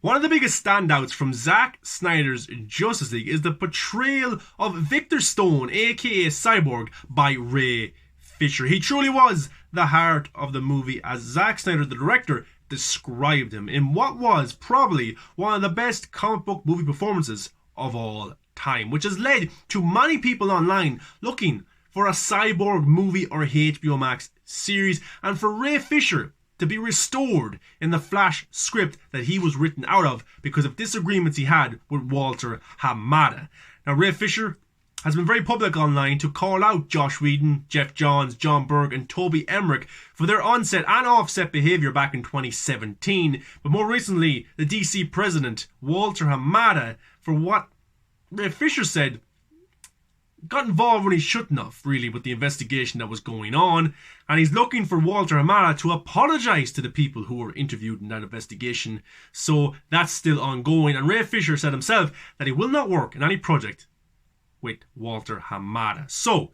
One of the biggest standouts from Zack Snyder's Justice League is the portrayal of Victor Stone, aka Cyborg, by Ray Fisher. He truly was the heart of the movie, as Zack Snyder, the director, described him in what was probably one of the best comic book movie performances of all time, which has led to many people online looking for a Cyborg movie or HBO Max series, and for Ray Fisher to be restored in the Flash script that he was written out of because of disagreements he had with Walter Hamada. Now, Ray Fisher has been very public online to call out Joss Whedon, Geoff Johns, John Berg and Toby Emmerich for their onset and offset behaviour back in 2017, but more recently the DC president Walter Hamada for what Ray Fisher said got involved when he shouldn't have, really, with the investigation that was going on, and he's looking for Walter Hamada to apologise to the people who were interviewed in that investigation. So that's still ongoing, and Ray Fisher said himself that he will not work in any project with Walter Hamada. So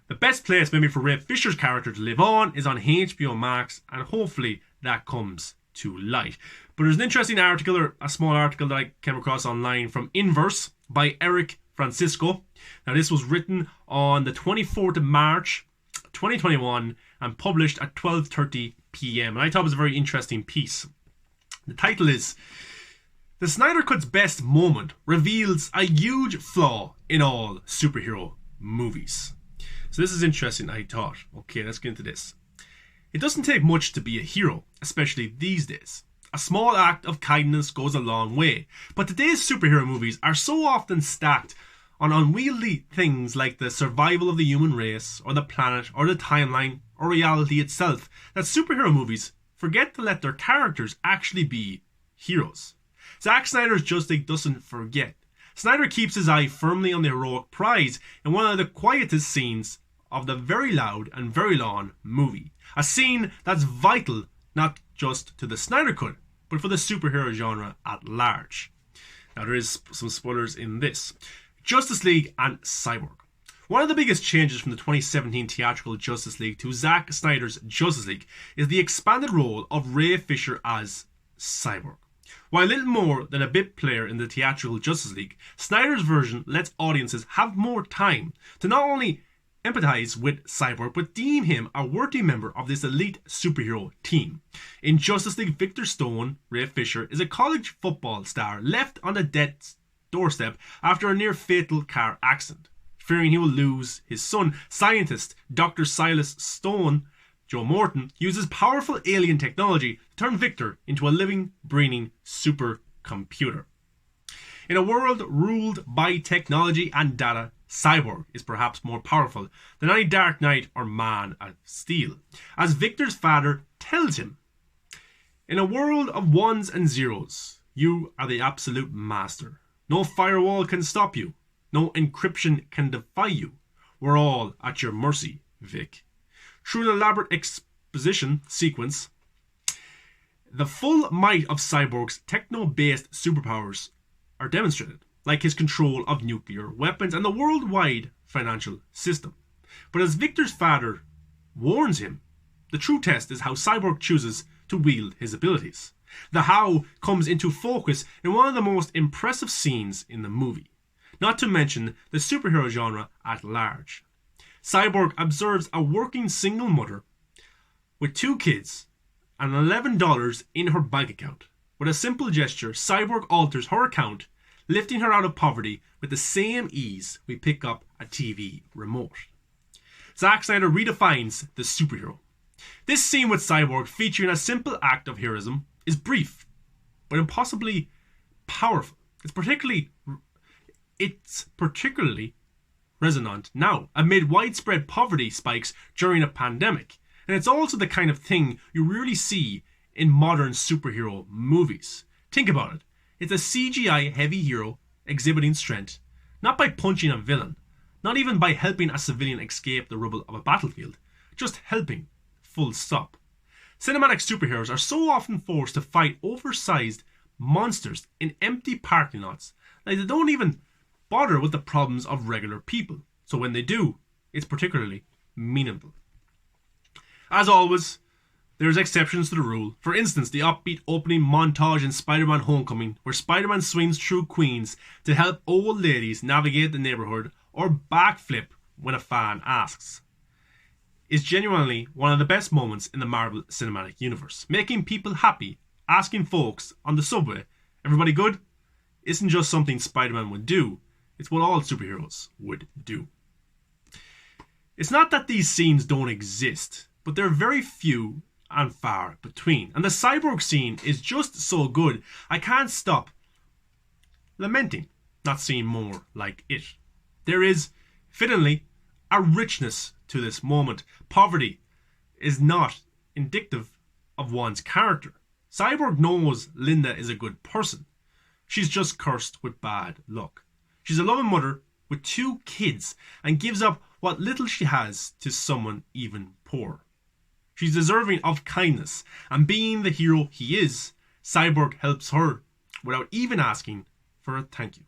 the best place maybe for Ray Fisher's character to live on is on HBO Max, and hopefully that comes to light. But there's an interesting article, or a small article that I came across online from Inverse by Eric Francisco. Now, this was written on the 24th of March 2021 and published at 12:30 p.m. and I thought it was a very interesting piece. The title is "The Snyder Cut's Best Moment Reveals a Huge Flaw in All Superhero Movies." So this is interesting, I thought. Okay, let's get into this. It doesn't take much to be a hero, especially these days. A small act of kindness goes a long way, but today's superhero movies are so often stacked on unwieldy things like the survival of the human race, or the planet, or the timeline, or reality itself, that superhero movies forget to let their characters actually be heroes. Zack Snyder's Justice League doesn't forget. Snyder keeps his eye firmly on the heroic prize in one of the quietest scenes of the very loud and very long movie. A scene that's vital not just to the Snyder Cut, but for the superhero genre at large. Now, there is some spoilers in this. Justice League and Cyborg. One of the biggest changes from the 2017 theatrical Justice League to Zack Snyder's Justice League is the expanded role of Ray Fisher as Cyborg. While little more than a bit player in the theatrical Justice League, Snyder's version lets audiences have more time to not only empathize with Cyborg, but deem him a worthy member of this elite superhero team. In Justice League, Victor Stone, Ray Fisher, is a college football star left on the death's doorstep after a near-fatal car accident. Fearing he will lose his son, scientist Dr. Silas Stone, Joe Morton, uses powerful alien technology to turn Victor into a living, breathing supercomputer. In a world ruled by technology and data, Cyborg is perhaps more powerful than any Dark Knight or Man of Steel, as Victor's father tells him. In a world of ones and zeros, you are the absolute master. No firewall can stop you. No encryption can defy you. We're all at your mercy, Vic. Through an elaborate exposition sequence, the full might of Cyborg's techno-based superpowers are demonstrated, like his control of nuclear weapons and the worldwide financial system. But as Victor's father warns him, the true test is how Cyborg chooses to wield his abilities. The how comes into focus in one of the most impressive scenes in the movie, not to mention the superhero genre at large. Cyborg observes a working single mother with 2 kids and $11 in her bank account. With a simple gesture, Cyborg alters her account, lifting her out of poverty with the same ease we pick up a TV remote. Zack Snyder redefines the superhero. This scene with Cyborg, featuring a simple act of heroism, is brief, but impossibly powerful. It's particularly resonant now, amid widespread poverty spikes during a pandemic. And it's also the kind of thing you rarely see in modern superhero movies. Think about it. It's a CGI-heavy hero exhibiting strength, not by punching a villain, not even by helping a civilian escape the rubble of a battlefield, just helping, full stop. Cinematic superheroes are so often forced to fight oversized monsters in empty parking lots that they don't even bother with the problems of regular people. So when they do, it's particularly meaningful. As always, there's exceptions to the rule. For instance, the upbeat opening montage in Spider-Man Homecoming, where Spider-Man swings through Queens to help old ladies navigate the neighborhood, or backflip when a fan asks, is genuinely one of the best moments in the Marvel Cinematic Universe. Making people happy, asking folks on the subway, everybody good? Isn't just something Spider-Man would do, it's what all superheroes would do. It's not that these scenes don't exist, but they're very few and far between. And the cyborg scene is just so good, I can't stop lamenting not seeing more like it. There is, fittingly, a richness to this moment. Poverty is not indicative of one's character. Cyborg knows Linda is a good person. She's just cursed with bad luck. She's a loving mother with 2 kids and gives up what little she has to someone even poorer. She's deserving of kindness, and being the hero he is, Cyborg helps her without even asking for a thank you.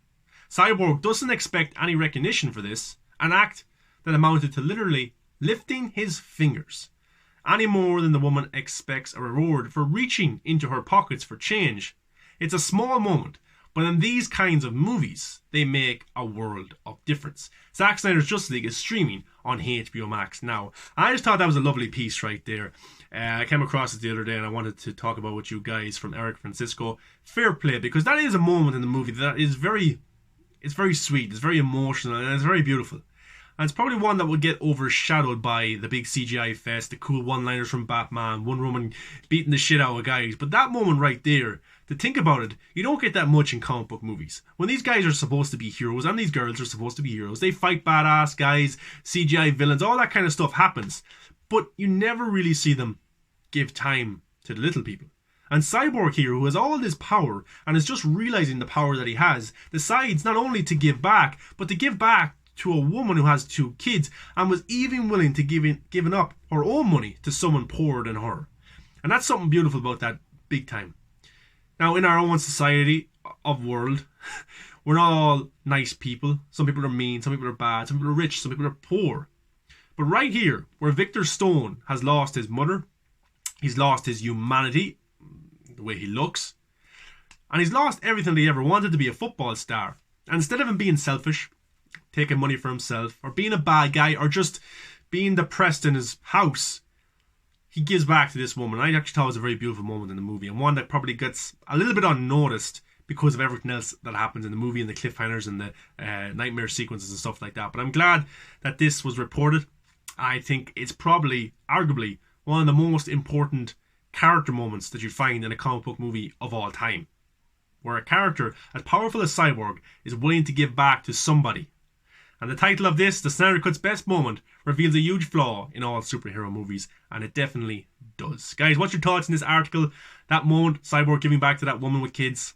Cyborg doesn't expect any recognition for this, an act that amounted to literally lifting his fingers, any more than the woman expects a reward for reaching into her pockets for change. It's a small moment, but in these kinds of movies, they make a world of difference. Zack Snyder's Justice League is streaming on HBO Max now. I just thought that was a lovely piece right there. I came across it the other day and I wanted to talk about with you guys from Eric Francisco. Fair play, because that is a moment in the movie that is very sweet, it's very emotional, and it's very beautiful. And it's probably one that would get overshadowed by the big CGI fest, the cool one-liners from Batman, Wonder Woman beating the shit out of guys. But that moment right there, to think about it, you don't get that much in comic book movies. When these guys are supposed to be heroes, and these girls are supposed to be heroes, they fight badass guys, CGI villains, all that kind of stuff happens. But you never really see them give time to the little people. And Cyborg here, who has all this power, and is just realizing the power that he has, decides not only to give back, but to give back to a woman who has 2 kids, and was even willing to giving up her own money to someone poorer than her. And that's something beautiful about that, big time. Now, in our own society of world, we're not all nice people. Some people are mean, some people are bad, some people are rich, some people are poor. But right here, where Victor Stone has lost his mother, he's lost his humanity, the way he looks, and he's lost everything that he ever wanted, to be a football star. And instead of him being selfish, taking money for himself, or being a bad guy, or just being depressed in his house, he gives back to this woman. I actually thought it was a very beautiful moment in the movie, and one that probably gets a little bit unnoticed because of everything else that happens in the movie, and the cliffhangers and the nightmare sequences and stuff like that. But I'm glad that this was reported. I think it's probably, arguably, one of the most important character moments that you find in a comic book movie of all time, where a character as powerful as Cyborg is willing to give back to somebody. And the title of this, The Snyder Cut's Best Moment, reveals a huge flaw in all superhero movies, and it definitely does. Guys, what's your thoughts on this article? That moment, Cyborg giving back to that woman with kids,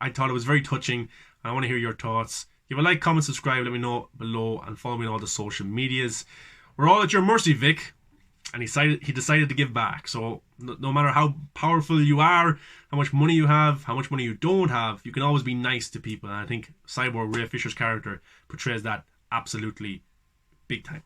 I thought it was very touching. I want to hear your thoughts. Give a like, comment, subscribe, let me know below, and follow me on all the social medias. We're all at your mercy, Vic. And he decided to give back. So no matter how powerful you are, how much money you have, how much money you don't have, you can always be nice to people. And I think Cyborg, Ray Fisher's character, portrays that absolutely big time.